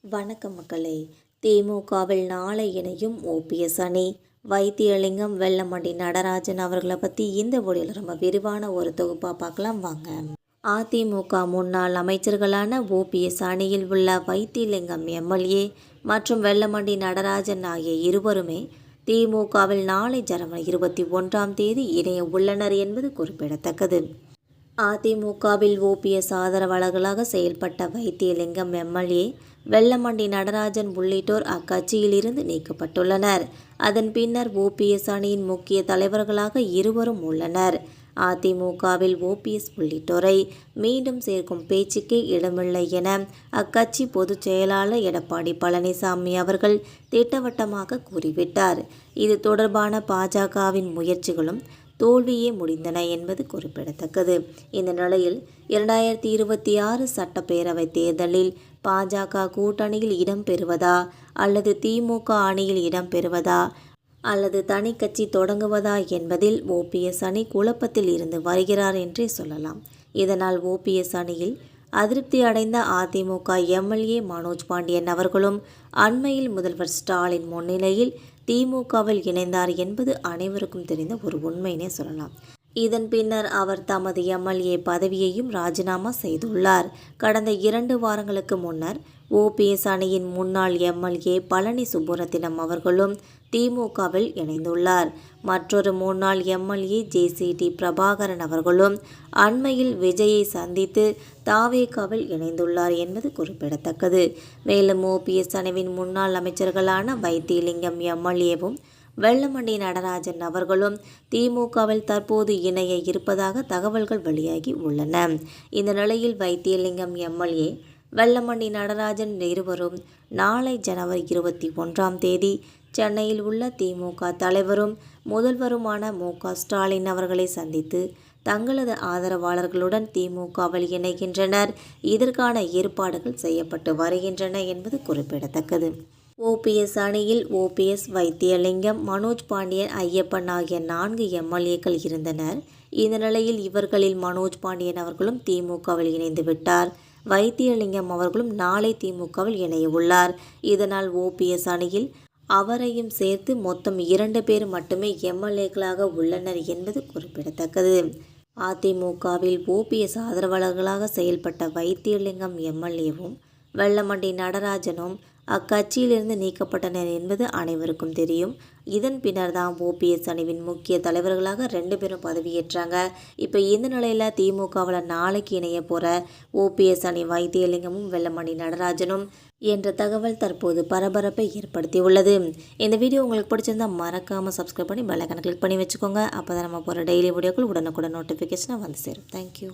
வணக்கம் மக்களே. திமுகவில் நாளை இணையும் ஓபிஎஸ் அணி. வைத்தியலிங்கம், வெல்லமண்டி நடராஜன் அவர்களை பற்றி இந்த வீடியோவில் ரொம்ப விரிவான ஒரு தொகுப்பாக பார்க்கலாம் வாங்க. அதிமுக முன்னாள் அமைச்சர்களான ஓபிஎஸ் அணியில் உள்ள வைத்தியலிங்கம் எம்எல்ஏ மற்றும் வெல்லமண்டி நடராஜன் ஆகிய இருவருமே திமுகவில் நாளை ஜனவரி 21 இணைய உள்ளனர் என்பது குறிப்பிடத்தக்கது. அதிமுகவில் ஓபிஎஸ் ஆதரவாளர்களாக செயல்பட்ட வைத்தியலிங்கம் எம்எல்ஏ, வெல்லமண்டி நடராஜன் உள்ளிட்டோர் அக்கட்சியிலிருந்து நீக்கப்பட்டுள்ளனர். அதன் பின்னர் ஓபிஎஸ் அணியின் முக்கிய தலைவர்களாக இருவரும் உள்ளனர். அதிமுகவில் ஓபிஎஸ் உள்ளிட்டோரை மீண்டும் சேர்க்கும் பேச்சுக்கே இடமில்லை என அக்கட்சி பொதுச் செயலாளர் எடப்பாடி பழனிசாமி அவர்கள் திட்டவட்டமாக கூறிவிட்டார். இது தொடர்பான பாஜகவின் முயற்சிகளும் தோல்வியே முடிந்தன என்பது குறிப்பிடத்தக்கது. இந்த நிலையில் 2026 சட்டப்பேரவை தேர்தலில் பாஜக கூட்டணியில் இடம்பெறுவதா அல்லது திமுக அணியில் இடம்பெறுவதா அல்லது தனி கட்சி தொடங்குவதா என்பதில் ஓபிஎஸ் அணி குழப்பத்தில் இருந்து வருகிறார் என்றே சொல்லலாம். இதனால் ஓபிஎஸ் அணியில் அதிருப்தி அடைந்த அதிமுக எம்எல்ஏ மனோஜ் பாண்டியன் அவர்களும் அண்மையில் முதல்வர் ஸ்டாலின் முன்னிலையில் திமுகவில் இணைந்தார் என்பது அனைவருக்கும் தெரிந்த ஒரு உண்மையினே சொல்லலாம். இதன் பின்னர் அவர் தமது எம்எல்ஏ பதவியையும் ராஜினாமா செய்துள்ளார். கடந்த 2 வாரங்களுக்கு முன்னர் ஓபிஎஸ் அணியின் முன்னாள் எம்எல்ஏ பழனி சுப்புரத்தினம் அவர்களும் திமுகவில் இணைந்துள்ளார். மற்றொரு முன்னாள் எம்எல்ஏ ஜேசிடி பிரபாகரன் அவர்களும் அண்மையில் விஜயை சந்தித்து தாவேகாவில் இணைந்துள்ளார் என்பது குறிப்பிடத்தக்கது. மேலும் ஓபிஎஸ் அணியின் முன்னாள் அமைச்சர்களான வைத்தியலிங்கம் எம்எல்ஏவும் வெல்லமண்டி நடராஜன் அவர்களும் திமுகவில் தற்போது இணைய இருப்பதாக தகவல்கள் வெளியாகி உள்ளன. இந்த நிலையில் வைத்தியலிங்கம் எம்எல்ஏ, வெல்லமண்டி நடராஜன் இருவரும் நாளை ஜனவரி 21 சென்னையில் உள்ள திமுக தலைவரும் முதல்வருமான மு.க. ஸ்டாலின் அவர்களை சந்தித்து தங்களது ஆதரவாளர்களுடன் திமுகவில் இணைகின்றனர். இதற்கான ஏற்பாடுகள் செய்யப்பட்டு வருகின்றன என்பது குறிப்பிடத்தக்கது. ஓபிஎஸ் அணியில் ஓபிஎஸ், வைத்தியலிங்கம், மனோஜ் பாண்டியன், ஐயப்பன் ஆகிய 4 எம்எல்ஏக்கள் இருந்தனர். இந்த நிலையில் இவர்களில் மனோஜ் பாண்டியன் அவர்களும் திமுகவில் இணைந்து விட்டார். வைத்தியலிங்கம் அவர்களும் நாளை திமுகவில் இணைய உள்ளார். இதனால் ஓபிஎஸ் அணியில் அவரையும் சேர்த்து மொத்தம் 2 பேர் மட்டுமே எம்எல்ஏக்களாக உள்ளனர் என்பது குறிப்பிடத்தக்கது. அதிமுகவில் ஓபிஎஸ் ஆதரவாளர்களாக செயல்பட்ட வைத்தியலிங்கம் எம்எல்ஏவும் வெல்லமண்டி நடராஜனும் அக்கட்சியிலிருந்து நீக்கப்பட்டனர் என்பது அனைவருக்கும் தெரியும். இதன் பின்னர் தான் ஓபிஎஸ் அணிவின் முக்கிய தலைவர்களாக 2 பேரும் பதவியேற்றாங்க. இப்போ இந்த நிலையில் திமுகவில் நாளைக்கு இணைய போகிற ஓபிஎஸ் அணி வைத்தியலிங்கமும் வெல்லமண்டி நடராஜனும் என்ற தகவல் தற்போது பரபரப்பை ஏற்படுத்தியுள்ளது. இந்த வீடியோ உங்களுக்கு பிடிச்சிருந்தால் மறக்காமல் சப்ஸ்கிரைப் பண்ணி பெல் ஐகானை கிளிக் பண்ணி வச்சுக்கோங்க. அப்போ தான் நம்ம போகிற டெய்லி வீடியோக்கள் உடனுக்குடன் நோட்டிஃபிகேஷனாக வந்து சேரும். தேங்க்யூ.